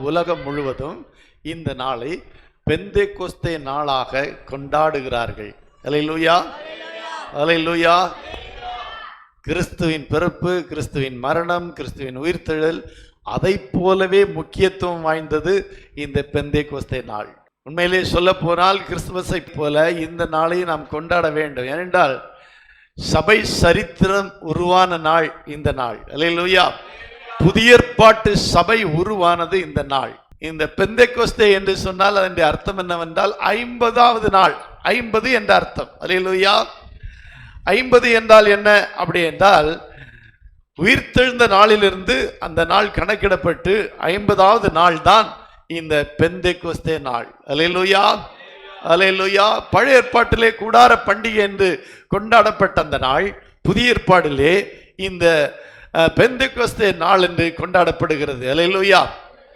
உலகம் முழுவதும் இந்த நாளை பெந்தேகோஸ்தே நாளாக கொண்டாடுகிறார்கள். அல்லேலூயா, அல்லேலூயா. கிறிஸ்துவின் பிறப்பு, கிறிஸ்துவின் மரணம், கிறிஸ்துவின் உயிர்த்தெழுதல், அதை போலவே முக்கியத்துவம் வாய்ந்தது இந்த பெந்தேகோஸ்தே நாள். உண்மையிலே சொல்ல போனால் கிறிஸ்துமஸை போல இந்த நாளை நாம் கொண்டாட வேண்டும். ஏனென்றால் சபை சரித்திரம் உருவான நாள் இந்த நாள். அல்லேலூயா. புதிய ஏற்பாட்டு சபை உருவானது இந்த நாள். இந்த பெந்தேகோஸ்தே என்று சொன்னால் அதனுடைய அர்த்தம் என்னவென்றால் 50வது நாள். 50 என்ற அர்த்தம். அல்லேலூயா. 50 என்றால் என்ன அப்படி என்றால், உயிர்த்தெழுந்த நாளிலிருந்து அந்த நாள் கணக்கிடப்பட்டு 50வது நாள் தான் இந்த பெந்தேகோஸ்தே நாள். அல்லேலூயா, அல்லேலூயா. பழைய ஏற்பாட்டிலே கூடார பண்டிகை என்று கொண்டாடப்பட்ட அந்த நாள் புதிய ஏற்பாடிலே இந்த பெந்தேகோஸ்தே நாள் என்று கொண்டாடப்படுகிறது. அல்லேலூயா.